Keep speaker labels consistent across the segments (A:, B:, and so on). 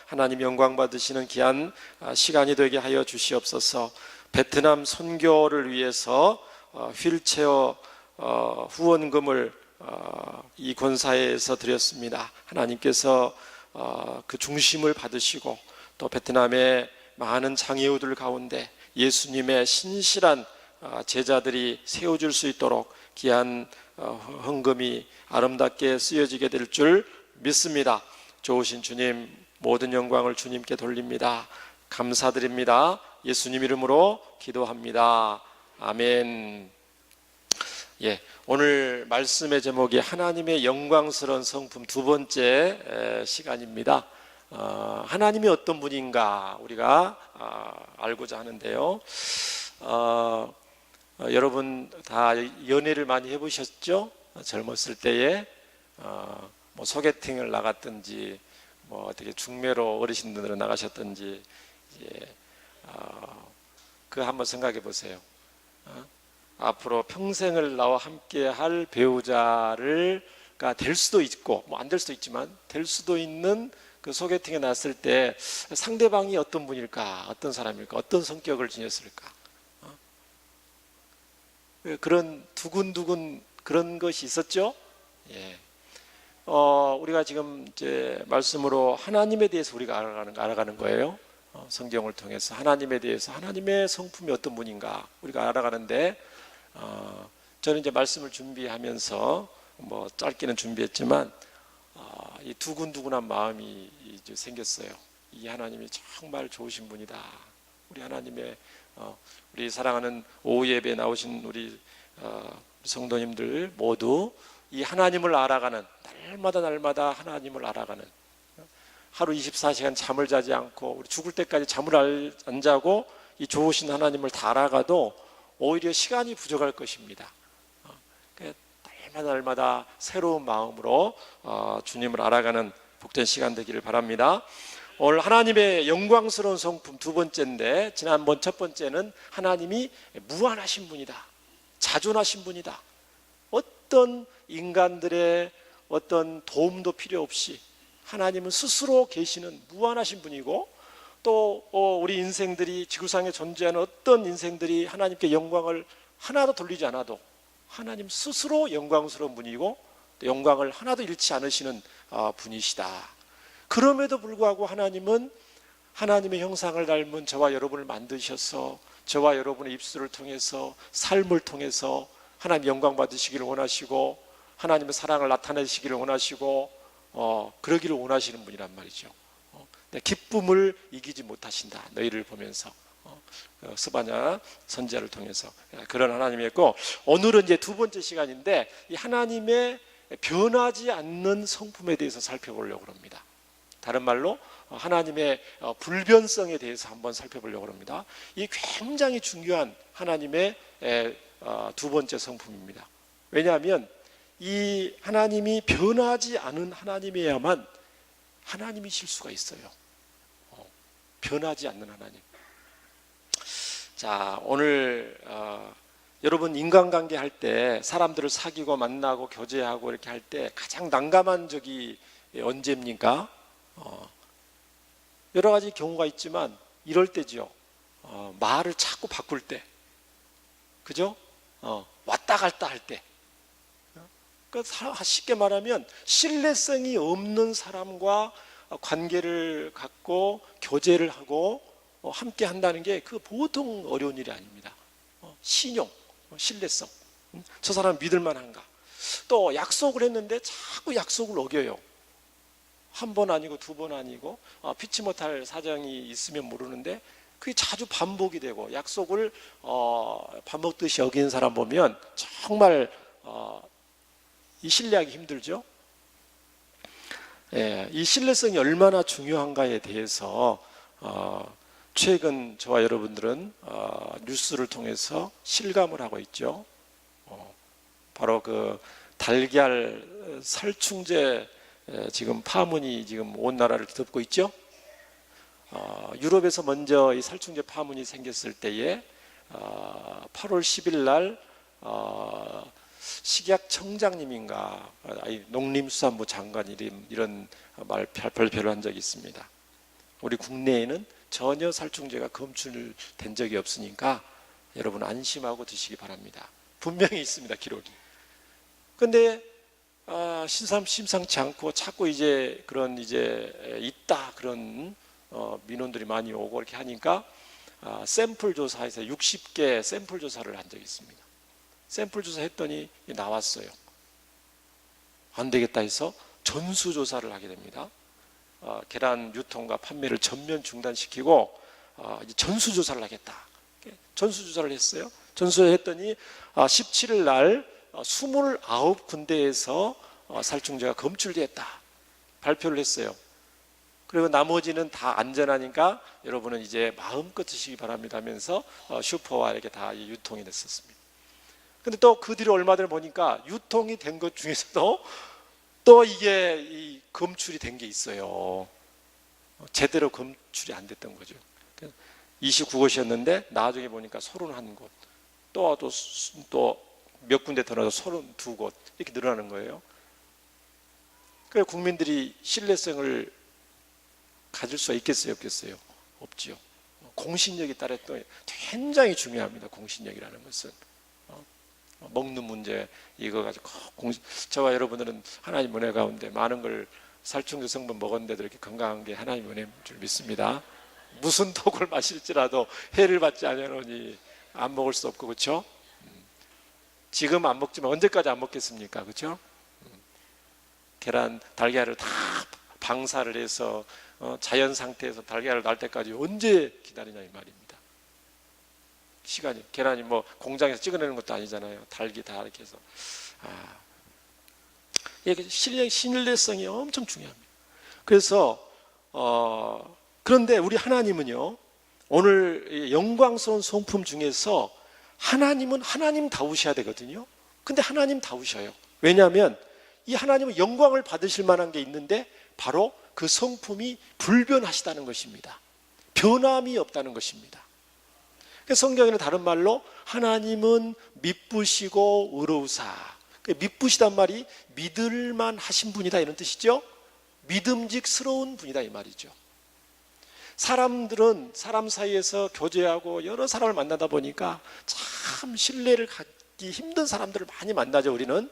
A: 하나님 영광 받으시는 귀한 시간이 되게 하여 주시옵소서. 베트남 선교를 위해서 휠체어 후원금을 이 권사회에서 드렸습니다. 하나님께서 그 중심을 받으시고 또 베트남의 많은 장애우들 가운데 예수님의 신실한 제자들이 세워질 수 있도록 귀한 헌금이 아름답게 쓰여지게 될 줄 믿습니다. 좋으신 주님, 모든 영광을 주님께 돌립니다. 감사드립니다. 예수님 이름으로 기도합니다. 아멘. 오늘 말씀의 제목이 하나님의 영광스러운 성품, 두 번째 시간입니다. 하나님이 어떤 분인가 우리가 알고자 하는데요. 여러분 다 연애를 많이 해보셨죠? 젊었을 때에 뭐 소개팅을 나갔든지 뭐 어떻게 중매로 어르신들은 나가셨든지 그 한번 생각해 보세요. 앞으로 평생을 나와 함께 할 배우자가 될 수도 있고 뭐 안 될 수도 있지만 될 수도 있는 그 소개팅에 나왔을 때 상대방이 어떤 분일까, 어떤 사람일까, 어떤 성격을 지녔을까, 그런 두근두근 그런 것이 있었죠. 우리가 지금 이제 말씀으로 하나님에 대해서 우리가 알아가는 거예요. 성경을 통해서 하나님에 대해서, 하나님의 성품이 어떤 분인가 우리가 알아가는데, 저는 이제 말씀을 준비하면서 뭐 짧게는 준비했지만 이 두근두근한 마음이 이제 생겼어요. 이 하나님이 정말 좋으신 분이다. 우리 하나님의 우리 사랑하는 오후 예배에 나오신 우리 성도님들 모두 이 하나님을 알아가는, 날마다 하나님을 알아가는, 하루 24시간 잠을 자지 않고 우리 죽을 때까지 잠을 안 자고 이 좋으신 하나님을 다 알아가도 오히려 시간이 부족할 것입니다. 날마다 새로운 마음으로 주님을 알아가는 복된 시간 되기를 바랍니다. 오늘 하나님의 영광스러운 성품 두 번째인데, 지난번 첫 번째는 하나님이 무한하신 분이다, 자존하신 분이다, 어떤 인간들의 어떤 도움도 필요 없이 하나님은 스스로 계시는 무한하신 분이고, 또 우리 인생들이 지구상에 존재하는 어떤 인생들이 하나님께 영광을 하나도 돌리지 않아도 하나님 스스로 영광스러운 분이고 또 영광을 하나도 잃지 않으시는 분이시다. 그럼에도 불구하고 하나님은 하나님의 형상을 닮은 저와 여러분을 만드셔서 저와 여러분의 입술을 통해서, 삶을 통해서 하나님 영광 받으시기를 원하시고 하나님의 사랑을 나타내시기를 원하시고 그러기를 원하시는 분이란 말이죠. 기쁨을 이기지 못하신다, 너희를 보면서. 스바냐 선지자를 통해서 그런 하나님이었고, 오늘은 이제 두 번째 시간인데 이 하나님의 변하지 않는 성품에 대해서 살펴보려고 합니다. 다른 말로 하나님의 불변성에 대해서 한번 살펴보려고 합니다. 이 굉장히 중요한 하나님의 두 번째 성품입니다. 왜냐하면 이 하나님이 변하지 않은 하나님이야만 하나님이실 수가 있어요. 변하지 않는 하나님. 자, 오늘 여러분 인간관계 할 때, 사람들을 사귀고 만나고 교제하고 이렇게 할 때 가장 난감한 적이 언제입니까? 여러 가지 경우가 있지만 이럴 때죠. 말을 자꾸 바꿀 때, 그죠? 왔다 갔다 할 때. 쉽게 말하면 신뢰성이 없는 사람과 관계를 갖고 교제를 하고 함께 한다는 게 그 보통 어려운 일이 아닙니다. 신용, 신뢰성, 저 사람 믿을 만한가. 또 약속을 했는데 자꾸 약속을 어겨요. 한 번 아니고 두 번 아니고 피치 못할 사정이 있으면 모르는데 그게 자주 반복이 되고 약속을 밥 먹듯이 어기는 사람 보면 정말 이 신뢰하기 힘들죠. 이 신뢰성이 얼마나 중요한가에 대해서 최근 저와 여러분들은 뉴스를 통해서 실감을 하고 있죠. 바로 그 달걀 살충제 지금 파문이 지금 온 나라를 덮고 있죠. 유럽에서 먼저 이 살충제 파문이 생겼을 때에 8월 10일 날 식약청장님인가 농림수산부 장관 이런 발표를 한 적이 있습니다. 우리 국내에는 전혀 살충제가 검출된 적이 없으니까 여러분 안심하고 드시기 바랍니다. 분명히 있습니다, 기록이. 근데 심상치 않고 자꾸 이제 그런 있다 그런 민원들이 많이 오고 이렇게 하니까 샘플 조사에서 60개 샘플 조사를 한 적이 있습니다. 샘플 조사했더니 나왔어요. 안 되겠다 해서 전수 조사를 하게 됩니다. 계란 유통과 판매를 전면 중단시키고 이제 전수 조사를 하겠다. 전수 조사를 했어요. 전수를 했더니 17일 날 29군데에서 살충제가 검출됐다 발표를 했어요. 그리고 나머지는 다 안전하니까 여러분은 이제 마음껏 드시기 바랍니다 하면서 슈퍼와 이렇게 다 유통이 됐었습니다. 근데 또 그 뒤로 얼마 전에 보니까 유통이 된 것 중에서도 또 이게 검출이 된 게 있어요. 제대로 검출이 안 됐던 거죠. 29곳이었는데 나중에 보니까 31곳, 또 몇 군데 더 넣어서 32곳 이렇게 늘어나는 거예요. 그래서 국민들이 신뢰성을 가질 수가 있겠어요, 없겠어요? 없지요. 공신력이 따랐던 굉장히 중요합니다. 공신력이라는 것은 먹는 문제 이거 가지고 저와 여러분들은 하나님 은혜 가운데 많은 걸 살충제 성분 먹었는데도 이렇게 건강한 게 하나님 은혜인 줄 믿습니다. 무슨 독을 마실지라도 해를 받지 않으니 안 먹을 수 없고, 그렇죠? 지금 안 먹지만 언제까지 안 먹겠습니까? 그렇죠? 계란, 달걀을 다 방사를 해서 자연 상태에서 달걀을 날 때까지 언제 기다리냐 이 말입니다. 시간이, 계란이 뭐 공장에서 찍어내는 것도 아니잖아요. 달기 다 이렇게 해서. 이게 신뢰성이 엄청 중요합니다. 그래서 그런데 우리 하나님은요, 오늘 영광스러운 성품 중에서 하나님은 하나님다우셔야 되거든요. 근데 하나님다우셔요. 왜냐하면 이 하나님은 영광을 받으실 만한 게 있는데 바로 그 성품이 불변하시다는 것입니다. 변함이 없다는 것입니다. 성경에는 다른 말로 하나님은 미쁘시고 의로우사, 미쁘시단 말이 믿을만 하신 분이다 이런 뜻이죠. 믿음직스러운 분이다 이 말이죠. 사람들은 사람 사이에서 교제하고 여러 사람을 만나다 보니까 참 신뢰를 갖기 힘든 사람들을 많이 만나죠. 우리는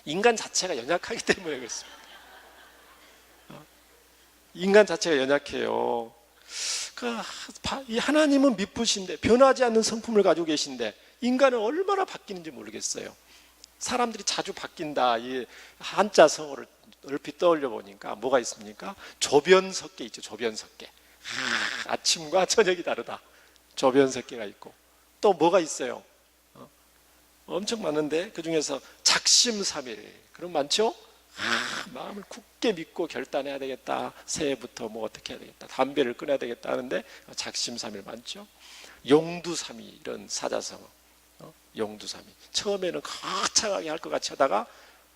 A: 인간 자체가 연약하기 때문에 그렇습니다. 인간 자체가 연약해요. 이 하나님은 미쁘신데 변하지 않는 성품을 가지고 계신데 인간은 얼마나 바뀌는지 모르겠어요. 사람들이 자주 바뀐다. 이 한자 성어를 얼핏 떠올려 보니까 뭐가 있습니까? 조변석계 있죠. 조변석계. 아침과 저녁이 다르다. 조변석계가 있고 또 뭐가 있어요? 엄청 많은데 그 중에서 작심삼일 그럼 많죠? 마음을 굳게 믿고 결단해야 되겠다. 새해부터 뭐 어떻게 해야 되겠다. 담배를 끊어야 되겠다 하는데 작심삼일 많죠? 용두삼위 이런 사자성어. 용두삼위. 처음에는 거창하게 할 것 같이 하다가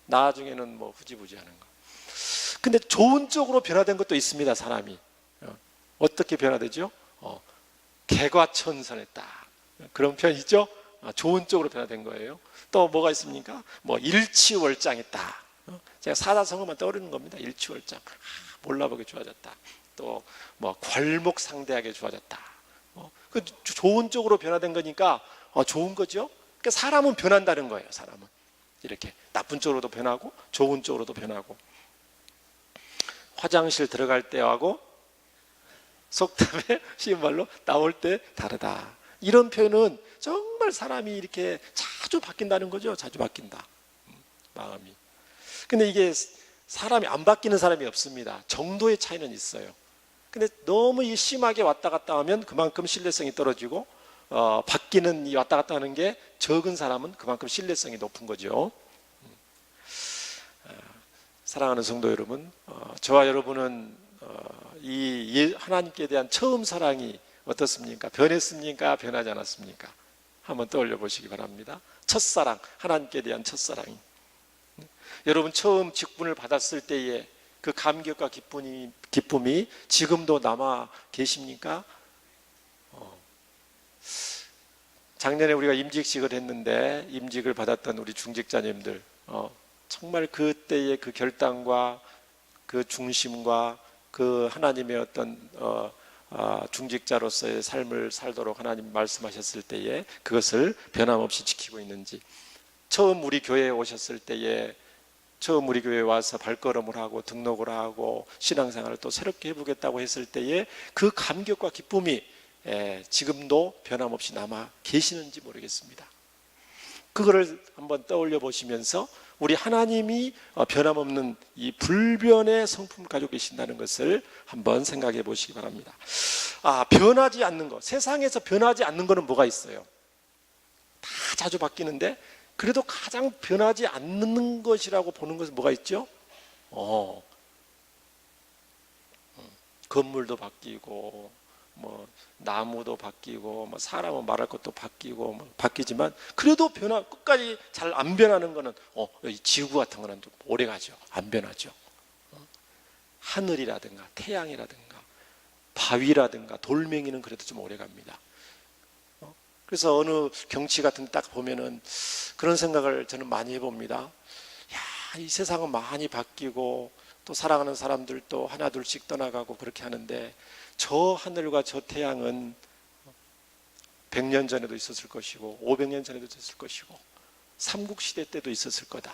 A: 나중에는 뭐 후지부지하는 거. 근데 좋은 쪽으로 변화된 것도 있습니다. 사람이 어떻게 변화되죠? 개과천선했다. 그런 표현이죠. 좋은 쪽으로 변화된 거예요. 또 뭐가 있습니까? 뭐 일치월장했다. 제가 사자성어만 떠오르는 겁니다. 일치월장. 몰라보게 좋아졌다. 또 뭐 괄목상대하게 좋아졌다. 그 좋은 쪽으로 변화된 거니까 좋은 거죠. 그러니까 사람은 변한다는 거예요. 사람은 이렇게 나쁜 쪽으로도 변하고 좋은 쪽으로도 변하고. 화장실 들어갈 때하고 속담에 쉬운 말로 나올 때 다르다. 이런 표현은 정말 사람이 이렇게 자주 바뀐다는 거죠. 자주 바뀐다. 마음이. 근데 이게 사람이 안 바뀌는 사람이 없습니다. 정도의 차이는 있어요. 근데 너무 심하게 왔다 갔다 하면 그만큼 신뢰성이 떨어지고 바뀌는 이 왔다 갔다 하는 게 적은 사람은 그만큼 신뢰성이 높은 거죠. 사랑하는 성도 여러분, 저와 여러분은 이 하나님께 대한 처음 사랑이 어떻습니까? 변했습니까? 변하지 않았습니까? 한번 떠올려 보시기 바랍니다. 첫사랑, 하나님께 대한 첫사랑이. 여러분 처음 직분을 받았을 때의 그 감격과 기쁨이 지금도 남아 계십니까? 작년에 우리가 임직식을 했는데 임직을 받았던 우리 중직자님들 정말 그때의 그 결단과 그 중심과 그 하나님의 어떤 중직자로서의 삶을 살도록 하나님 말씀하셨을 때에 그것을 변함없이 지키고 있는지, 처음 우리 교회에 오셨을 때에 처음 우리 교회에 와서 발걸음을 하고 등록을 하고 신앙생활을 또 새롭게 해보겠다고 했을 때에 그 감격과 기쁨이 지금도 변함없이 남아 계시는지 모르겠습니다. 그거를 한번 떠올려 보시면서 우리 하나님이 변함없는 이 불변의 성품을 가지고 계신다는 것을 한번 생각해 보시기 바랍니다. 변하지 않는 것, 세상에서 변하지 않는 것은 뭐가 있어요? 다 자주 바뀌는데 그래도 가장 변하지 않는 것이라고 보는 것은 뭐가 있죠? 건물도 바뀌고 뭐 나무도 바뀌고 뭐 사람은 말할 것도 바뀌고 뭐 바뀌지만 그래도 끝까지 잘 안 변하는 거는 이 지구 같은 거는 좀 오래 가죠. 안 변하죠. 하늘이라든가 태양이라든가 바위라든가 돌멩이는 그래도 좀 오래 갑니다. 그래서 어느 경치 같은 데 딱 보면은 그런 생각을 저는 많이 해봅니다. 이 세상은 많이 바뀌고 또 사랑하는 사람들도 하나 둘씩 떠나가고 그렇게 하는데 저 하늘과 저 태양은 100년 전에도 있었을 것이고 500년 전에도 있었을 것이고 삼국시대 때도 있었을 거다.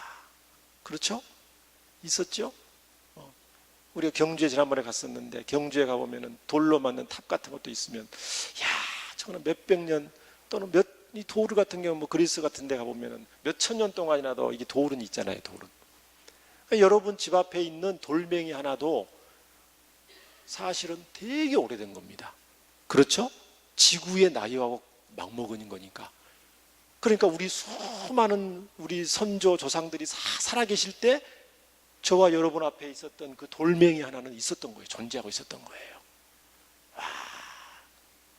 A: 그렇죠? 있었죠? 우리가 경주에 지난번에 갔었는데 경주에 가보면은 돌로 만든 탑 같은 것도 있으면 저거는 몇백 년 또는 이 도울 같은 경우 뭐 그리스 같은 데 가보면은 몇천 년 동안이라도 이게 도울은 있잖아요. 도울은. 그러니까 여러분 집 앞에 있는 돌멩이 하나도 사실은 되게 오래된 겁니다. 그렇죠? 지구의 나이하고 맞먹은 거니까. 그러니까 우리 수많은 우리 선조 조상들이 살아계실 때 저와 여러분 앞에 있었던 그 돌멩이 하나는 있었던 거예요. 존재하고 있었던 거예요.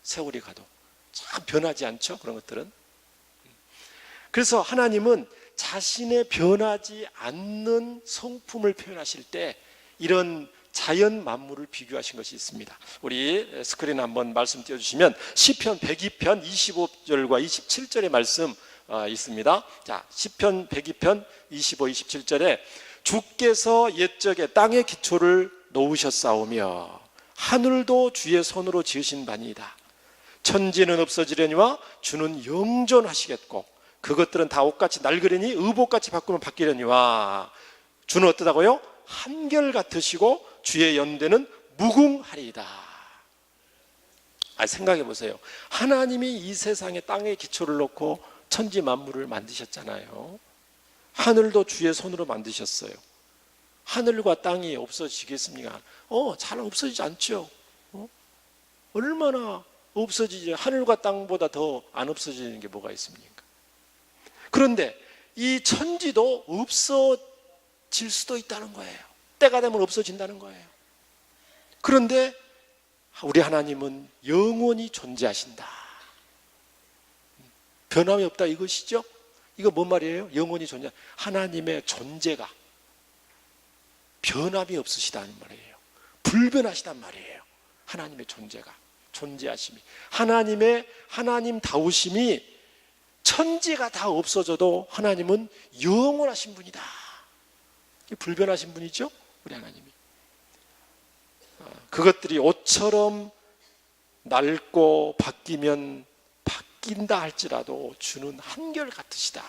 A: 세월이 가도 참 변하지 않죠? 그런 것들은. 그래서 하나님은 자신의 변하지 않는 성품을 표현하실 때 이런 자연 만물을 비교하신 것이 있습니다. 우리 스크린 한번 말씀 띄워주시면 시편 102편 25절과 27절의 말씀 있습니다. 자, 시편 102편 25, 27절에 주께서 옛적에 땅의 기초를 놓으셨사오며 하늘도 주의 손으로 지으신 바니이다. 천지는 없어지려니와 주는 영존하시겠고 그것들은 다 옷같이 낡으려니 의복같이 바꾸면 바뀌려니와 주는 어떠다고요? 한결같으시고 주의 연대는 무궁하리이다. 생각해 보세요. 하나님이 이 세상에 땅에 기초를 놓고 천지 만물을 만드셨잖아요. 하늘도 주의 손으로 만드셨어요. 하늘과 땅이 없어지겠습니까? 잘 없어지지 않죠. 얼마나 없어지지. 하늘과 땅보다 더 안 없어지는 게 뭐가 있습니까? 그런데 이 천지도 없어질 수도 있다는 거예요. 때가 되면 없어진다는 거예요. 그런데 우리 하나님은 영원히 존재하신다. 변함이 없다 이것이죠. 이거 뭔 말이에요? 영원히 존재. 하나님의 존재가 변함이 없으시다는 말이에요. 불변하시단 말이에요. 하나님의 존재가, 존재하심이, 하나님 다우심이 천지가 다 없어져도 하나님은 영원하신 분이다. 불변하신 분이죠, 우리 하나님이. 그것들이 옷처럼 낡고 바뀌면 바뀐다 할지라도 주는 한결같으시다.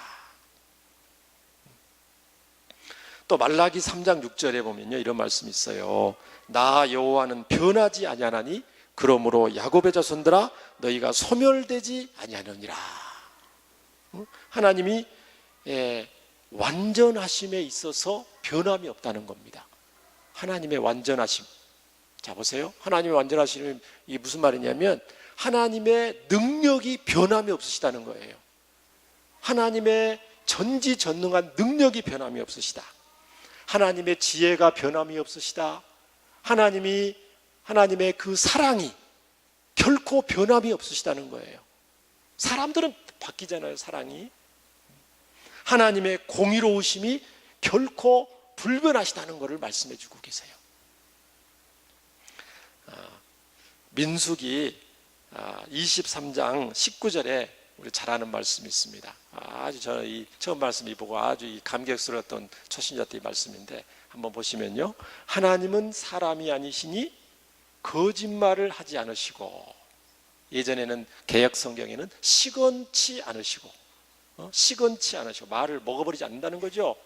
A: 또 말라기 3장 6절에 보면요 이런 말씀이 있어요. 나 여호와는 변하지 아니하나니 그러므로 야곱의 자손들아 너희가 소멸되지 아니하느니라. 하나님이 완전하심에 있어서 변함이 없다는 겁니다. 하나님의 완전하심. 자 보세요. 하나님의 완전하심이 이게 무슨 말이냐면 하나님의 능력이 변함이 없으시다는 거예요. 하나님의 전지전능한 능력이 변함이 없으시다. 하나님의 지혜가 변함이 없으시다. 하나님의 그 사랑이 결코 변함이 없으시다는 거예요. 사람들은 바뀌잖아요, 사랑이. 하나님의 공의로우심이 결코 불변하시다는 것을 말씀해 주고 계세요. 민수기 23장 19절에 우리 잘 아는 말씀이 있습니다. 아주 저는 이 처음 말씀 보고 아주 이 감격스러웠던 초신자 때의 말씀인데, 한번 보시면요, 하나님은 사람이 아니시니 거짓말을 하지 않으시고, 예전에는 개역 성경에는 시건치 않으시고, 시건치 않으시고, 말을 먹어버리지 않는다는 거죠.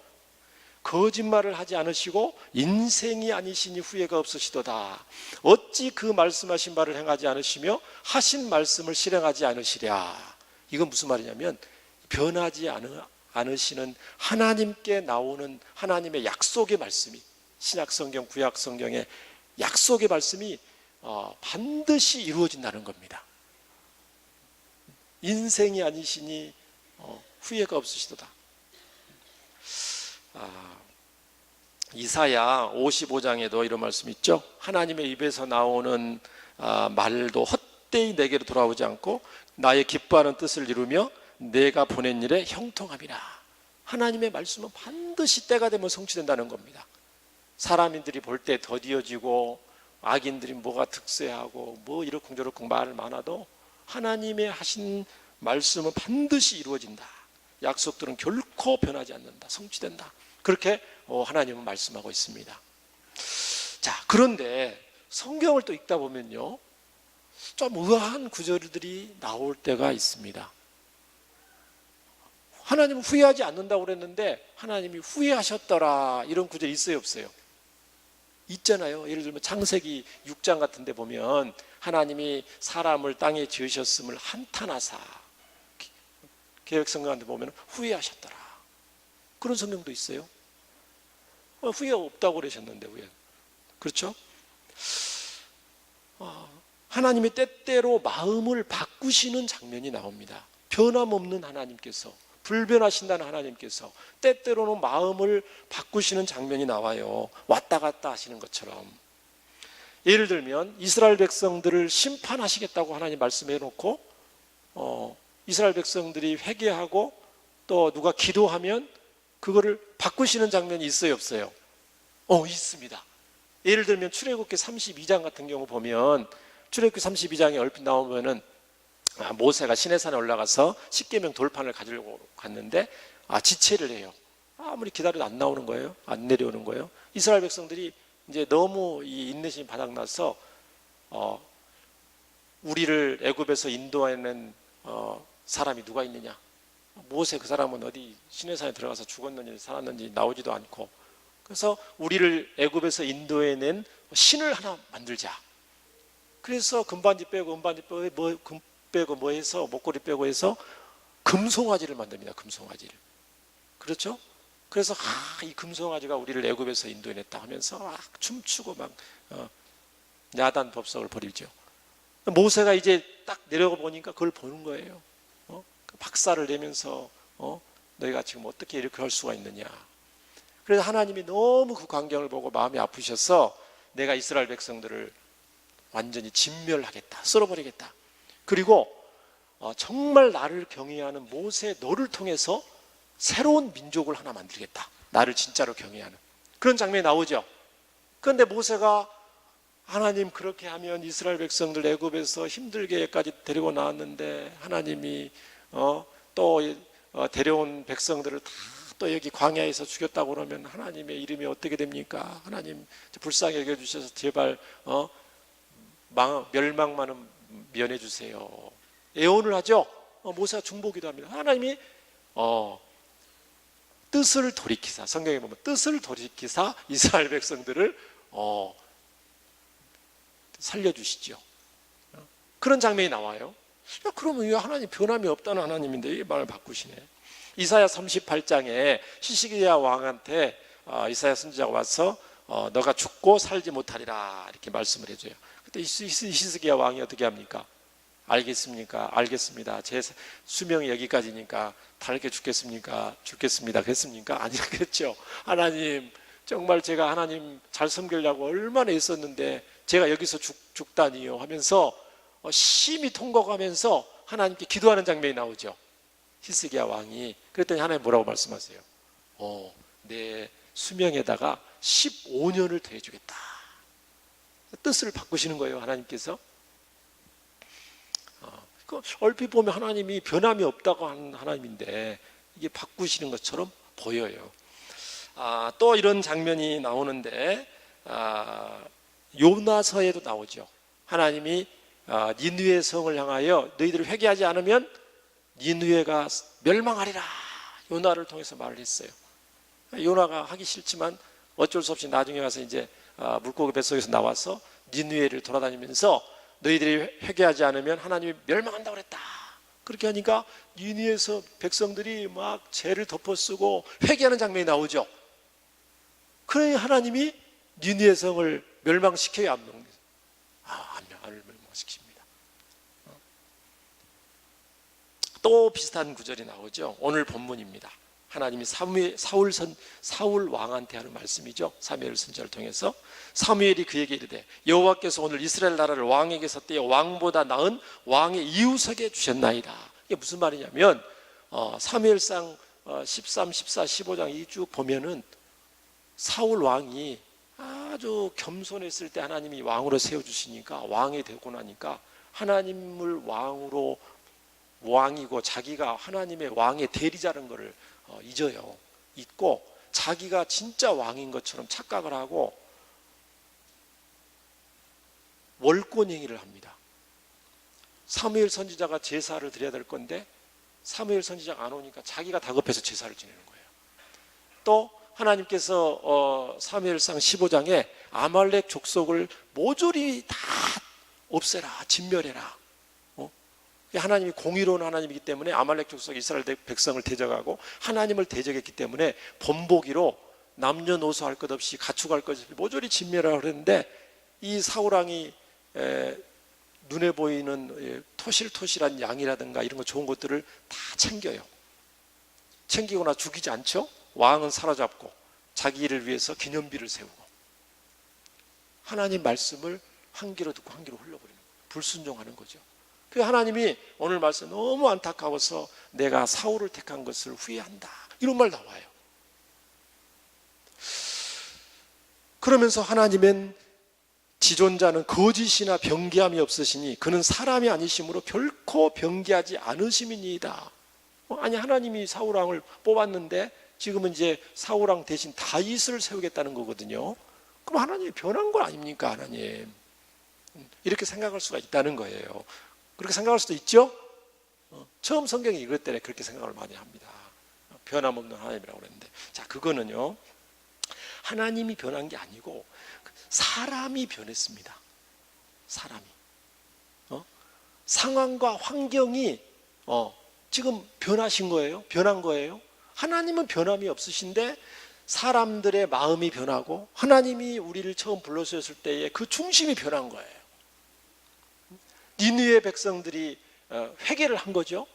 A: 거짓말을 하지 않으시고 인생이 아니시니 후회가 없으시도다. 어찌 그 말씀하신 바를 행하지 않으시며 하신 말씀을 실행하지 않으시랴. 이건 무슨 말이냐면, 변하지 않으시는 하나님께 나오는 하나님의 약속의 말씀이, 신약성경 구약성경의 약속의 말씀이 반드시 이루어진다는 겁니다. 인생이 아니시니 후회가 없으시도다. 이사야 55장에도 이런 말씀이 있죠. 하나님의 입에서 나오는 말도 헛되이 내게로 돌아오지 않고 나의 기뻐하는 뜻을 이루며 내가 보낸 일에 형통함이라. 하나님의 말씀은 반드시 때가 되면 성취된다는 겁니다. 사람들이 볼 때 더디어지고 악인들이 뭐가 득세하고 뭐 이러쿵저러쿵 말 많아도 하나님의 하신 말씀은 반드시 이루어진다. 약속들은 결코 변하지 않는다. 성취된다. 그렇게 하나님은 말씀하고 있습니다. 자, 그런데 성경을 또 읽다 보면요, 좀 의아한 구절들이 나올 때가 있습니다. 하나님은 후회하지 않는다고 그랬는데 하나님이 후회하셨더라, 이런 구절이 있어요, 없어요? 있잖아요. 예를 들면 창세기 6장 같은 데 보면 하나님이 사람을 땅에 지으셨음을 한탄하사, 개역성경한테 보면 후회하셨더라, 그런 성경도 있어요. 후회 없다고 그러셨는데 후회. 그렇죠? 하나님이 때때로 마음을 바꾸시는 장면이 나옵니다. 변함없는 하나님께서, 불변하신다는 하나님께서 때때로는 마음을 바꾸시는 장면이 나와요. 왔다 갔다 하시는 것처럼. 예를 들면 이스라엘 백성들을 심판하시겠다고 하나님 말씀해 놓고 이스라엘 백성들이 회개하고 또 누가 기도하면 그거를 바꾸시는 장면이 있어요, 없어요? 있습니다. 예를 들면 출애굽기 32장 같은 경우 보면, 출애굽기 32장에 얼핏 나오면은 모세가 시내산에 올라가서 십계명 돌판을 가지고 갔는데 지체를 해요. 아무리 기다려도 안 나오는 거예요. 안 내려오는 거예요. 이스라엘 백성들이 이제 너무 이 인내심이 바닥나서 우리를 애굽에서 인도하는 사람이 누가 있느냐, 모세 그 사람은 어디 시내산에 들어가서 죽었는지 살았는지 나오지도 않고, 그래서 우리를 애굽에서 인도해낸 신을 하나 만들자. 그래서 금반지 빼고 은반지 빼고 금 빼고 뭐 해서 목걸이 빼고 해서 금송아지를 만듭니다. 금송아지를. 그렇죠? 그래서 이 금송아지가 우리를 애굽에서 인도해냈다 하면서 막 춤추고 막 야단 법석을 벌이죠. 모세가 이제 딱 내려가 보니까 그걸 보는 거예요. 박살을 내면서 너희가 지금 어떻게 이렇게 할 수가 있느냐. 그래서 하나님이 너무 그 광경을 보고 마음이 아프셔서 내가 이스라엘 백성들을 완전히 진멸하겠다, 쓸어버리겠다. 그리고 정말 나를 경외하는 모세 너를 통해서 새로운 민족을 하나 만들겠다. 나를 진짜로 경외하는 그런 장면이 나오죠. 그런데 모세가 하나님 그렇게 하면 이스라엘 백성들 애굽에서 힘들게까지 데리고 나왔는데 하나님이 또 데려온 백성들을 다 또 여기 광야에서 죽였다고 그러면 하나님의 이름이 어떻게 됩니까? 하나님 불쌍히 여겨주셔서 제발 멸망만은 면해 주세요. 애원을 하죠. 모세가 중보기도 합니다. 하나님이 뜻을 돌이키사, 성경에 보면 뜻을 돌이키사 이스라엘 백성들을 살려주시죠. 그런 장면이 나와요. 그러면 왜 하나님 변함이 없다는 하나님인데 이 말을 바꾸시네. 이사야 38장에 히스기야 왕한테 이사야 선지자가 와서 너가 죽고 살지 못하리라 이렇게 말씀을 해줘요. 그때 히스기야 왕이 어떻게 합니까? 알겠습니까? 알겠습니다. 제 수명이 여기까지니까 다르게 죽겠습니까? 죽겠습니다. 그랬습니까? 아니, 그랬죠. 하나님, 정말 제가 하나님 잘 섬기려고 얼마나 애썼는데 제가 여기서 죽다니요 하면서 심히 통곡하면서 하나님께 기도하는 장면이 나오죠. 히스기야 왕이. 그랬더니 하나님 뭐라고 말씀하세요? 내 수명에다가 15년을 더해주겠다. 뜻을 바꾸시는 거예요, 하나님께서. 얼핏 보면 하나님이 변함이 없다고 하는 하나님인데 이게 바꾸시는 것처럼 보여요. 또 이런 장면이 나오는데 요나서에도 나오죠. 하나님이 니느웨 성을 향하여 너희들을 회개하지 않으면 니느웨가 멸망하리라, 요나를 통해서 말을 했어요. 요나가 하기 싫지만 어쩔 수 없이 나중에 가서 이제 물고기 뱃속에서 나와서 니느웨를 돌아다니면서 너희들이 회개하지 않으면 하나님이 멸망한다고 그랬다. 그렇게 하니까 니느웨에서 백성들이 막 죄를 덮어쓰고 회개하는 장면이 나오죠. 그러니 하나님이 니느웨 성을 멸망시켜야 안 멸망시킵니다. 또 비슷한 구절이 나오죠. 오늘 본문입니다. 하나님이 사울 왕한테 하는 말씀이죠. 사무엘 선지자를 통해서 사무엘이 그에게 이르되 여호와께서 오늘 이스라엘 나라를 왕에게 섰대요 왕보다 나은 왕의 이웃에게 주셨나이다. 이게 무슨 말이냐면 사무엘상 13, 14, 15장 이 쭉 보면은 사울 왕이 아주 겸손했을 때 하나님이 왕으로 세워주시니까 왕이 되고 나니까 하나님을 왕이고 자기가 하나님의 왕의 대리자라는 것을 잊고 자기가 진짜 왕인 것처럼 착각을 하고 월권 행위를 합니다. 사무엘 선지자가 제사를 드려야 될 건데 사무엘 선지자가 안 오니까 자기가 다급해서 제사를 지내는 거예요. 또 하나님께서 사무엘상 15장에 아말렉 족속을 모조리 다 없애라, 진멸해라. 하나님이 공의로운 하나님이기 때문에 아말렉 족속 이스라엘 백성을 대적하고 하나님을 대적했기 때문에 본보기로 남녀노소 할 것 없이 가축할 것 없이 모조리 진멸하라고 그랬는데 이 사울왕이 눈에 보이는 토실토실한 양이라든가 이런 거 좋은 것들을 다 챙겨요. 챙기거나 죽이지 않죠. 왕은 사로잡고 자기 일을 위해서 기념비를 세우고 하나님 말씀을 한 귀로 듣고 한 귀로 흘려버리는 거예요. 불순종하는 거죠. 그 하나님이 오늘 말씀 너무 안타까워서 내가 사울을 택한 것을 후회한다 이런 말 나와요. 그러면서 하나님은 지존자는 거짓이나 변개함이 없으시니 그는 사람이 아니심으로 결코 변개하지 않으심이니이다. 아니 하나님이 사울왕을 뽑았는데 지금은 이제 사울왕 대신 다윗을 세우겠다는 거거든요. 그럼 하나님이 변한 거 아닙니까? 하나님 이렇게 생각할 수가 있다는 거예요. 그렇게 생각할 수도 있죠. 처음 성경이 이것 때문에 그렇게 생각을 많이 합니다. 변함없는 하나님이라고 그랬는데 자 그거는요 하나님이 변한 게 아니고 사람이 변했습니다. 사람이 상황과 환경이 지금 변하신 거예요. 변한 거예요. 하나님은 변함이 없으신데 사람들의 마음이 변하고 하나님이 우리를 처음 불러주셨을 때에 그 중심이 변한 거예요. 니느웨 백성들이 회개를 한 거죠.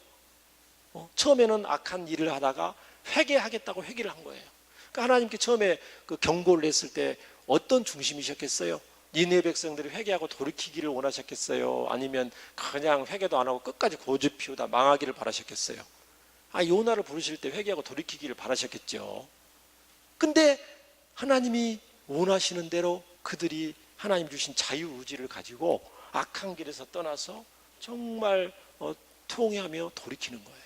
A: 처음에는 악한 일을 하다가 회개하겠다고 회개를 한 거예요. 그러니까 하나님께 처음에 그 경고를 했을 때 어떤 중심이셨겠어요? 니느웨 백성들이 회개하고 돌이키기를 원하셨겠어요? 아니면 그냥 회개도 안 하고 끝까지 고집 피우다 망하기를 바라셨겠어요? 요나를 부르실 때 회개하고 돌이키기를 바라셨겠죠. 근데 하나님이 원하시는 대로 그들이 하나님 주신 자유의지를 가지고 악한 길에서 떠나서 정말 통회하며 돌이키는 거예요.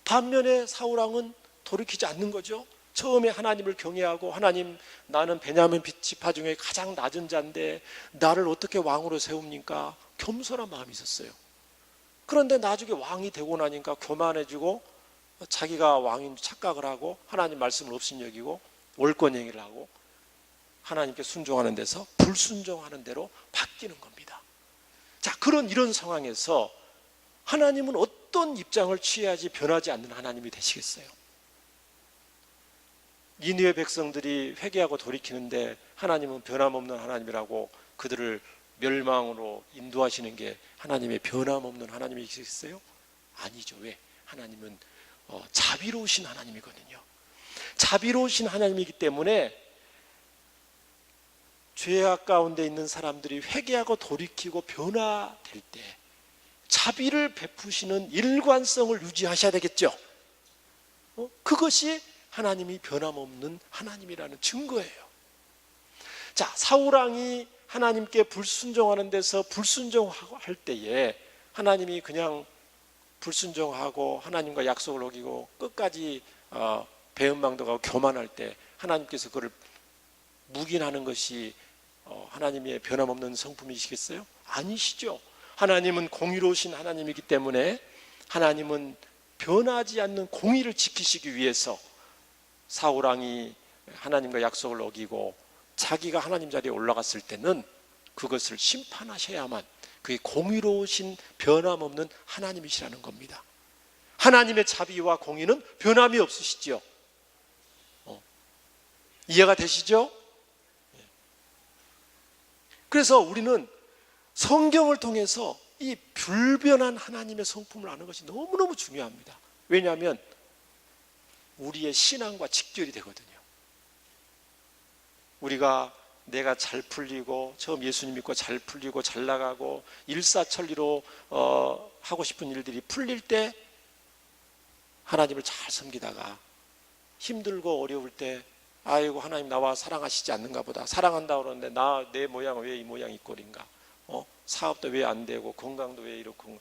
A: 반면에 사울왕은 돌이키지 않는 거죠. 처음에 하나님을 경외하고 하나님 나는 베냐민 지파 중에 가장 낮은 자인데 나를 어떻게 왕으로 세웁니까? 겸손한 마음이 있었어요. 그런데 나중에 왕이 되고 나니까 교만해지고 자기가 왕인 착각을 하고 하나님 말씀을 없인 여기고 월권 행위를 하고 하나님께 순종하는 데서 불순종하는 대로 바뀌는 겁니다. 자, 이런 상황에서 하나님은 어떤 입장을 취해야지 변하지 않는 하나님이 되시겠어요? 니느웨 백성들이 회개하고 돌이키는데 하나님은 변함없는 하나님이라고 그들을 멸망으로 인도하시는 게 하나님의 변함없는 하나님이시겠어요? 아니죠. 왜? 하나님은 자비로우신 하나님이거든요. 자비로우신 하나님이기 때문에 죄악 가운데 있는 사람들이 회개하고 돌이키고 변화될 때 자비를 베푸시는 일관성을 유지하셔야 되겠죠. 그것이 하나님이 변함없는 하나님이라는 증거예요. 자, 사울왕이 하나님께 불순종하는 데서 불순종할 때에 하나님이 그냥 불순종하고 하나님과 약속을 어기고 끝까지 배은망덕하고 교만할 때 하나님께서 그를 묵인하는 것이 하나님의 변함없는 성품이시겠어요? 아니시죠. 하나님은 공의로우신 하나님이기 때문에 하나님은 변하지 않는 공의를 지키시기 위해서 사울왕이 하나님과 약속을 어기고 자기가 하나님 자리에 올라갔을 때는 그것을 심판하셔야만, 그게 공의로우신 변함없는 하나님이시라는 겁니다. 하나님의 자비와 공의는 변함이 없으시죠. 이해가 되시죠? 그래서 우리는 성경을 통해서 이 불변한 하나님의 성품을 아는 것이 너무너무 중요합니다. 왜냐하면 우리의 신앙과 직결이 되거든요. 우리가 내가 잘 풀리고 처음 예수님 믿고 잘 풀리고 잘 나가고 일사천리로 하고 싶은 일들이 풀릴 때 하나님을 잘 섬기다가 힘들고 어려울 때 아이고 하나님 나와 사랑하시지 않는가 보다, 사랑한다 그러는데 내 모양은 왜 이 모양이 꼴인가, 사업도 왜 안 되고 건강도 왜 이렇고,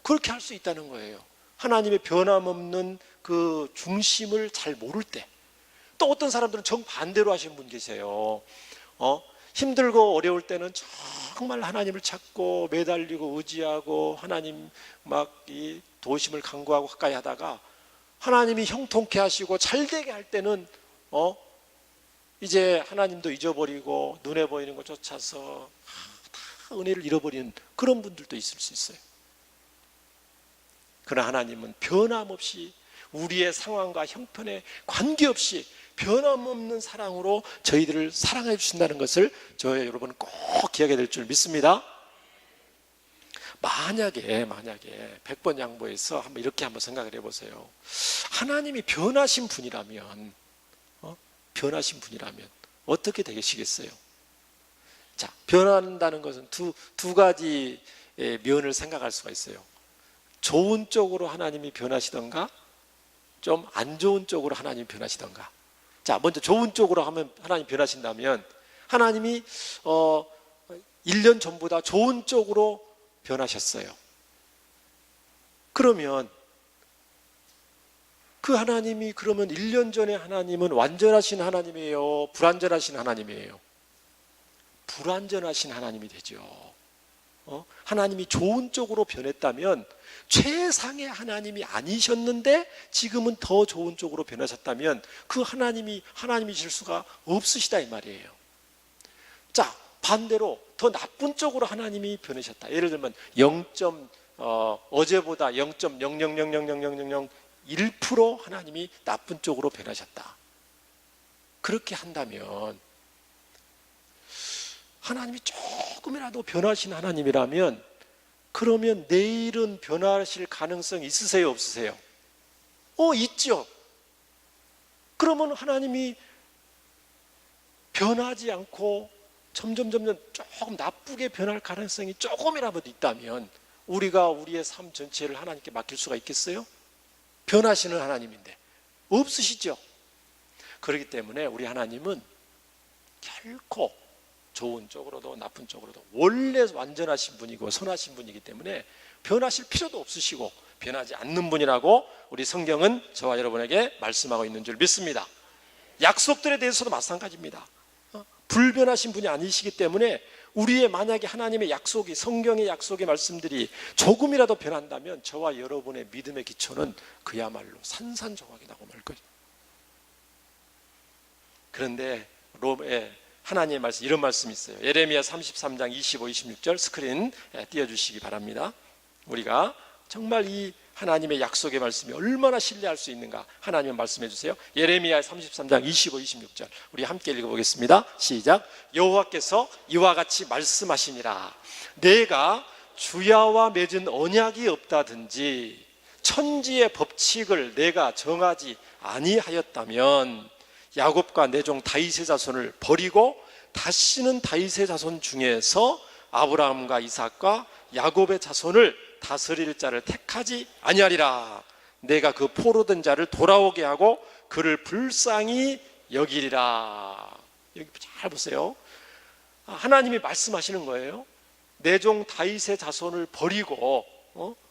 A: 그렇게 할 수 있다는 거예요. 하나님의 변함없는 그 중심을 잘 모를 때. 또 어떤 사람들은 정반대로 하시는 분 계세요. 힘들고 어려울 때는 정말 하나님을 찾고 매달리고 의지하고 하나님 막 이 도심을 간구하고 가까이 하다가 하나님이 형통케 하시고 잘 되게 할 때는 이제 하나님도 잊어버리고 눈에 보이는 것 쫓아서 다 은혜를 잃어버리는 그런 분들도 있을 수 있어요. 그러나 하나님은 변함없이 우리의 상황과 형편에 관계없이 변함없는 사랑으로 저희들을 사랑해 주신다는 것을 저희 여러분은 꼭 기억해야 될 줄 믿습니다. 만약에 100번 양보해서 이렇게 한번 생각을 해보세요. 하나님이 변하신 분이라면 어떻게 되시겠어요? 자, 변한다는 것은 두 가지 면을 생각할 수가 있어요. 좋은 쪽으로 하나님이 변하시던가 좀 안 좋은 쪽으로 하나님이 변하시던가. 자, 먼저 좋은 쪽으로 하면 하나님 변하신다면 하나님이 1년 전보다 좋은 쪽으로 변하셨어요. 그러면 그 하나님이 그러면 1년 전에 하나님은 완전하신 하나님이에요? 불완전하신 하나님이에요? 불완전하신 하나님이 되죠. 하나님이 좋은 쪽으로 변했다면 최상의 하나님이 아니셨는데 지금은 더 좋은 쪽으로 변하셨다면 그 하나님이실 수가 없으시다 이 말이에요. 자, 반대로 더 나쁜 쪽으로 하나님이 변하셨다. 예를 들면 어제보다 0.0000001% 하나님이 나쁜 쪽으로 변하셨다. 그렇게 한다면 하나님이 조금이라도 변하신 하나님이라면 그러면 내일은 변하실 가능성이 있으세요? 없으세요? 있죠. 그러면 하나님이 변하지 않고 점점 조금 나쁘게 변할 가능성이 조금이라도 있다면 우리가 우리의 삶 전체를 하나님께 맡길 수가 있겠어요? 변하시는 하나님인데 없으시죠. 그렇기 때문에 우리 하나님은 결코 좋은 쪽으로도 나쁜 쪽으로도 원래 완전하신 분이고 선하신 분이기 때문에 변하실 필요도 없으시고 변하지 않는 분이라고 우리 성경은 저와 여러분에게 말씀하고 있는 줄 믿습니다. 약속들에 대해서도 마찬가지입니다. 불변하신 분이 아니시기 때문에 우리의 만약에 하나님의 약속이, 성경의 약속의 말씀들이 조금이라도 변한다면 저와 여러분의 믿음의 기초는 그야말로 산산조각이 나고 말 거예요. 그런데 하나님의 말씀, 이런 말씀이 있어요. 예레미야 33장 25, 26절 스크린 띄워주시기 바랍니다. 우리가 정말 이 하나님의 약속의 말씀이 얼마나 신뢰할 수 있는가 하나님은 말씀해 주세요. 예레미야 33장 25, 26절 우리 함께 읽어보겠습니다. 시작. 여호와께서 이와 같이 말씀하시니라. 내가 주야와 맺은 언약이 없다든지 천지의 법칙을 내가 정하지 아니하였다면 야곱과 내 종 다윗의 자손을 버리고 다시는 다윗의 자손 중에서 아브라함과 이삭과 야곱의 자손을 다스릴 자를 택하지 아니하리라. 내가 그 포로된 자를 돌아오게 하고 그를 불쌍히 여기리라. 여기 잘 보세요. 하나님이 말씀하시는 거예요. 내 종 다윗의 자손을 버리고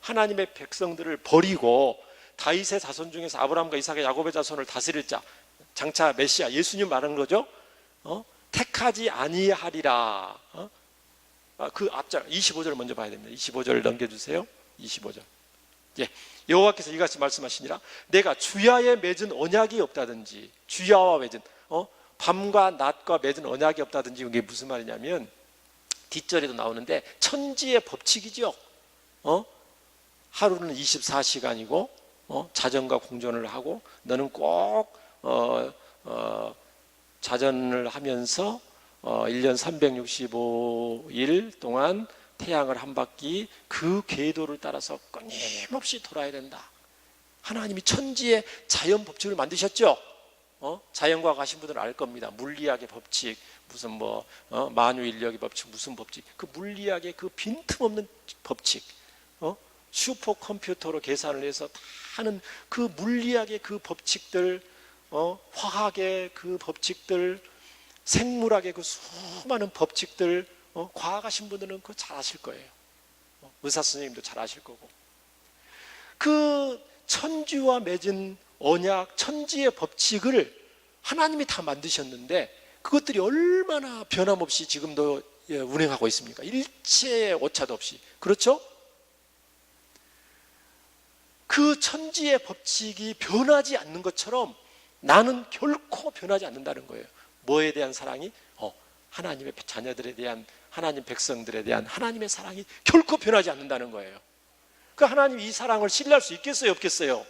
A: 하나님의 백성들을 버리고 다윗의 자손 중에서 아브라함과 이삭과 야곱의 자손을 다스릴 자, 장차 메시아 예수님 말하는 거죠. 택하지 아니하리라. 그 앞절 25절 먼저 봐야 됩니다. 25절 넘겨주세요. 25절. 예, 여호와께서 이같이 말씀하시니라. 내가 주야에 맺은 언약이 없다든지, 주야와 맺은 밤과 낮과 맺은 언약이 없다든지, 이게 무슨 말이냐면 뒷절에도 나오는데 천지의 법칙이죠. 하루는 24시간이고 자전과 공전을 하고 너는 꼭 자전을 하면서 1년 365일 동안 태양을 한 바퀴 그 궤도를 따라서 끊임없이 돌아야 된다. 하나님이 천지의 자연 법칙을 만드셨죠. 자연과학 하신 분들은 알 겁니다. 물리학의 법칙, 무슨 만유인력의 법칙, 무슨 법칙, 그 물리학의 그 빈틈없는 법칙, 슈퍼컴퓨터로 계산을 해서 다 하는 그 물리학의 그 법칙들, 화학의 그 법칙들, 생물학의 그 수많은 법칙들, 과학하신 분들은 그거 잘 아실 거예요. 의사 선생님도 잘 아실 거고. 그 천지와 맺은 언약, 천지의 법칙을 하나님이 다 만드셨는데 그것들이 얼마나 변함없이 지금도 운행하고 있습니까? 일체의 오차도 없이. 그렇죠? 그 천지의 법칙이 변하지 않는 것처럼 나는 결코 변하지 않는다는 거예요. 뭐에 대한 사랑이? 하나님의 자녀들에 대한, 하나님 백성들에 대한 하나님의 사랑이 결코 변하지 않는다는 거예요. 그 하나님이 이 사랑을 신뢰할 수 있겠어요, 없겠어요?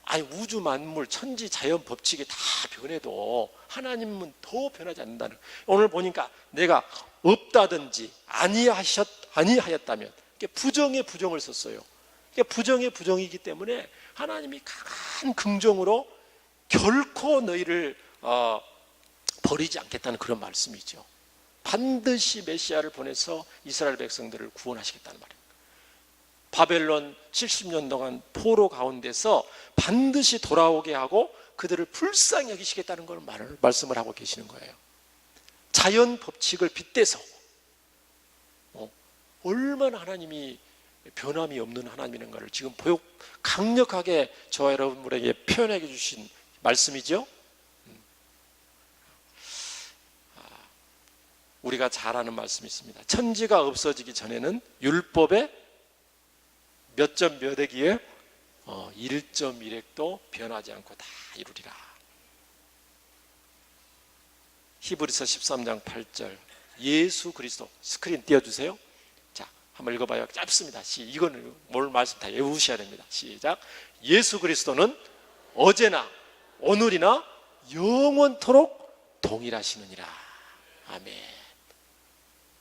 A: 아니, 우주 만물 천지 자연 법칙이 다 변해도 하나님은 더 변하지 않는다는 거예요. 오늘 보니까 내가 없다든지 아니하였다면 부정의 부정을 썼어요. 부정의 부정이기 때문에 하나님이 강한 긍정으로 결코 너희를 버리지 않겠다는 그런 말씀이죠. 반드시 메시아를 보내서 이스라엘 백성들을 구원하시겠다는 말입니다. 바벨론 70년 동안 포로 가운데서 반드시 돌아오게 하고 그들을 불쌍히 여기시겠다는 걸 말씀을 하고 계시는 거예요. 자연 법칙을 빗대서 얼마나 하나님이 변함이 없는 하나님인가를 지금 강력하게 저와 여러분에게 표현해 주신 말씀이죠. 우리가 잘 아는 말씀이 있습니다. 천지가 없어지기 전에는 율법의 몇 점 몇 액이에요? 1.1액도 변하지 않고 다 이루리라. 히브리서 13장 8절. 예수 그리스도. 스크린 띄워주세요. 자, 한번 읽어봐요. 짧습니다. 이거는 뭘 말씀 다 외우셔야 됩니다. 시작. 예수 그리스도는 어제나 오늘이나 영원토록 동일하시느니라. 아멘.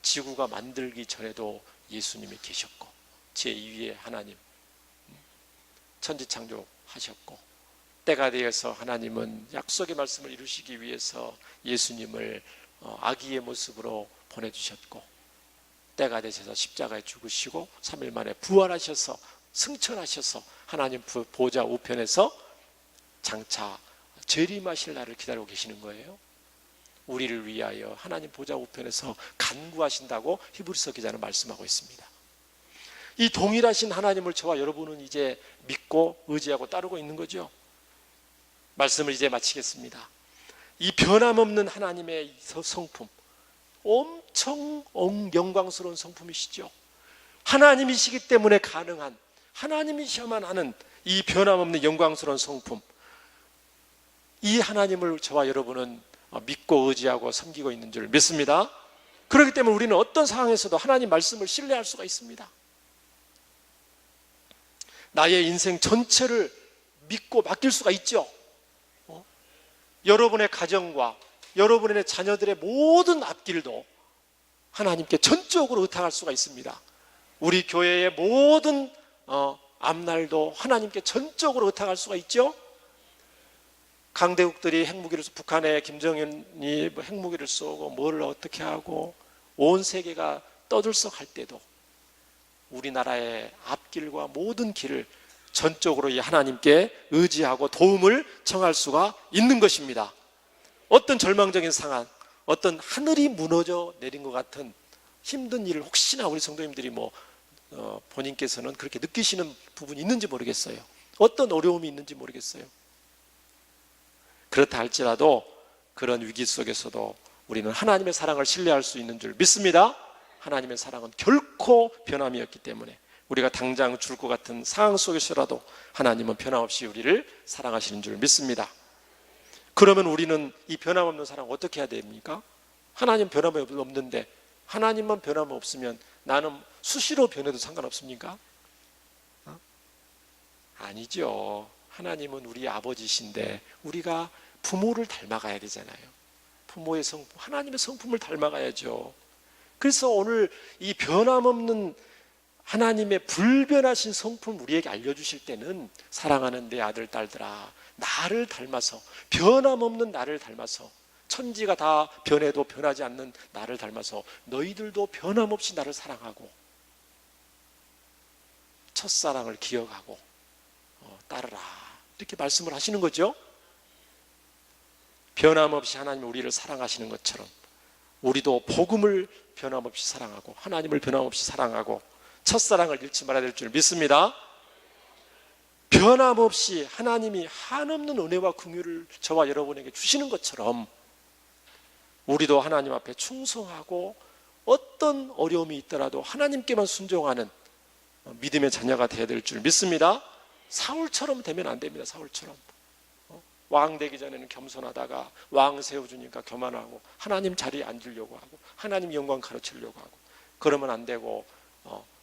A: 지구가 만들기 전에도 예수님이 계셨고 제2위의 하나님 천지창조하셨고 때가 되어서 하나님은 약속의 말씀을 이루시기 위해서 예수님을 아기의 모습으로 보내주셨고 때가 되셔서 십자가에 죽으시고 3일 만에 부활하셔서 승천하셔서 하나님 보좌 우편에서 장차 재림하실 날을 기다리고 계시는 거예요. 우리를 위하여 하나님 보좌 우편에서 간구하신다고 히브리서 기자는 말씀하고 있습니다. 이 동일하신 하나님을 저와 여러분은 이제 믿고 의지하고 따르고 있는 거죠. 말씀을 이제 마치겠습니다. 이 변함없는 하나님의 성품, 엄청 영광스러운 성품이시죠. 하나님이시기 때문에 가능한, 하나님이셔야만 하는 이 변함없는 영광스러운 성품, 이 하나님을 저와 여러분은 믿고 의지하고 섬기고 있는 줄 믿습니다. 그렇기 때문에 우리는 어떤 상황에서도 하나님 말씀을 신뢰할 수가 있습니다. 나의 인생 전체를 믿고 맡길 수가 있죠. 여러분의 가정과 여러분의 자녀들의 모든 앞길도 하나님께 전적으로 의탁할 수가 있습니다. 우리 교회의 모든 앞날도 하나님께 전적으로 의탁할 수가 있죠. 강대국들이 핵무기를 북한에 김정은이 핵무기를 쏘고 뭘 어떻게 하고 온 세계가 떠들썩할 때도 우리나라의 앞길과 모든 길을 전적으로 이 하나님께 의지하고 도움을 청할 수가 있는 것입니다. 어떤 절망적인 상황, 어떤 하늘이 무너져 내린 것 같은 힘든 일을 혹시나 우리 성도님들이 본인께서는 그렇게 느끼시는 부분이 있는지 모르겠어요. 어떤 어려움이 있는지 모르겠어요. 그렇다 할지라도 그런 위기 속에서도 우리는 하나님의 사랑을 신뢰할 수 있는 줄 믿습니다. 하나님의 사랑은 결코 변함이 없기 때문에 우리가 당장 죽을 것 같은 상황 속에서라도 하나님은 변함없이 우리를 사랑하시는 줄 믿습니다. 그러면 우리는 이 변함없는 사랑 어떻게 해야 됩니까? 하나님 변함이 없는데 하나님만 변함이 없으면 나는 수시로 변해도 상관없습니까? 아니죠. 하나님은 우리 아버지신데 우리가 부모를 닮아가야 되잖아요. 부모의 성품, 하나님의 성품을 닮아가야죠. 그래서 오늘 이 변함없는 하나님의 불변하신 성품 우리에게 알려주실 때는 사랑하는 내 아들 딸들아, 나를 닮아서, 변함없는 나를 닮아서, 천지가 다 변해도 변하지 않는 나를 닮아서 너희들도 변함없이 나를 사랑하고 첫사랑을 기억하고 따르라, 이렇게 말씀을 하시는 거죠. 변함없이 하나님이 우리를 사랑하시는 것처럼 우리도 복음을 변함없이 사랑하고 하나님을 변함없이 사랑하고 첫사랑을 잃지 말아야 될 줄 믿습니다. 변함없이 하나님이 한없는 은혜와 긍휼을 저와 여러분에게 주시는 것처럼 우리도 하나님 앞에 충성하고 어떤 어려움이 있더라도 하나님께만 순종하는 믿음의 자녀가 되어야 될 줄 믿습니다. 사울처럼 되면 안 됩니다. 사울처럼 왕 되기 전에는 겸손하다가 왕 세워주니까 교만하고 하나님 자리에 앉으려고 하고 하나님 영광 가르치려고 하고 그러면 안 되고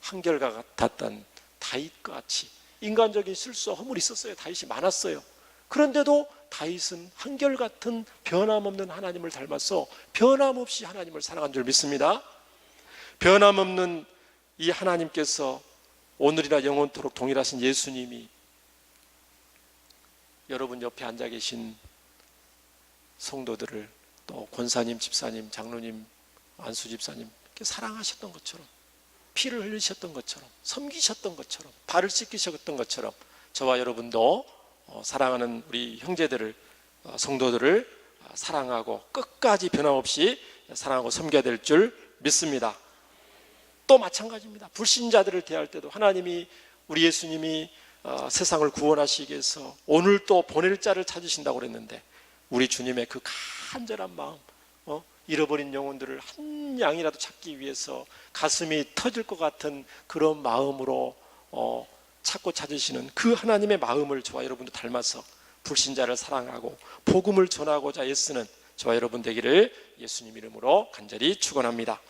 A: 한결같았던 다윗과 같이 인간적인 실수 허물이 있었어요. 다윗이 많았어요. 그런데도 다윗은 한결같은 변함없는 하나님을 닮아서 변함없이 하나님을 사랑한 줄 믿습니다. 변함없는 이 하나님께서 오늘이나 영원토록 동일하신 예수님이 여러분 옆에 앉아 계신 성도들을 또 권사님, 집사님, 장로님, 안수 집사님 이렇게 사랑하셨던 것처럼 피를 흘리셨던 것처럼 섬기셨던 것처럼 발을 씻기셨던 것처럼 저와 여러분도 사랑하는 우리 형제들을 성도들을 사랑하고 끝까지 변함없이 사랑하고 섬겨야 될 줄 믿습니다. 또 마찬가지입니다. 불신자들을 대할 때도 하나님이 우리 예수님이 세상을 구원하시기 위해서 오늘 또 보낼 자를 찾으신다고 그랬는데 우리 주님의 그 간절한 마음, 잃어버린 영혼들을 한 양이라도 찾기 위해서 가슴이 터질 것 같은 그런 마음으로 찾고 찾으시는 그 하나님의 마음을 저와 여러분도 닮아서 불신자를 사랑하고 복음을 전하고자 애쓰는 저와 여러분 되기를 예수님 이름으로 간절히 축원합니다.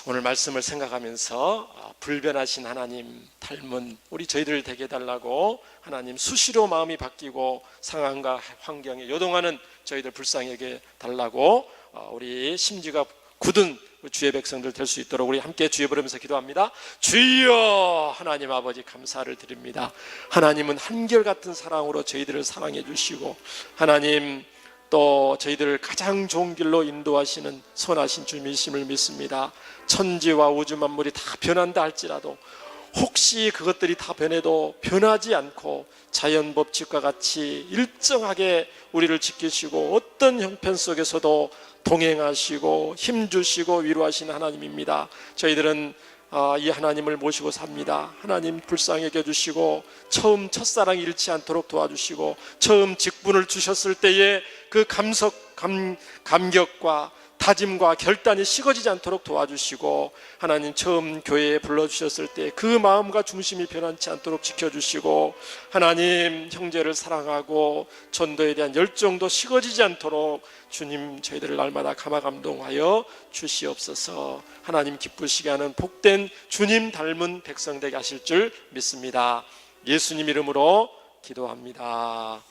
A: 오늘 말씀을 생각하면서 불변하신 하나님 닮은 우리 저희들 되게 해달라고 하나님 수시로 마음이 바뀌고 상황과 환경에 요동하는 저희들 불쌍하게 달라고 우리 심지가 굳은 주의 백성들 될 수 있도록 우리 함께 주여 부르면서 기도합니다. 주여 하나님 아버지 감사를 드립니다. 하나님은 한결같은 사랑으로 저희들을 사랑해 주시고 하나님 또 저희들을 가장 좋은 길로 인도하시는 선하신 주님이심을 믿습니다. 천지와 우주 만물이 다 변한다 할지라도 혹시 그것들이 다 변해도 변하지 않고 자연 법칙과 같이 일정하게 우리를 지키시고 어떤 형편 속에서도 동행하시고 힘주시고 위로하시는 하나님입니다. 저희들은 이 하나님을 모시고 삽니다. 하나님 불쌍히 여겨주시고 처음 첫사랑 잃지 않도록 도와주시고 처음 직분을 주셨을 때의 그 감격과 다짐과 결단이 식어지지 않도록 도와주시고 하나님 처음 교회에 불러주셨을 때 그 마음과 중심이 변하지 않도록 지켜주시고 하나님 형제를 사랑하고 전도에 대한 열정도 식어지지 않도록 주님 저희들을 날마다 감화감동하여 주시옵소서. 하나님 기쁘시게 하는 복된 주님 닮은 백성 되게 하실 줄 믿습니다. 예수님 이름으로 기도합니다.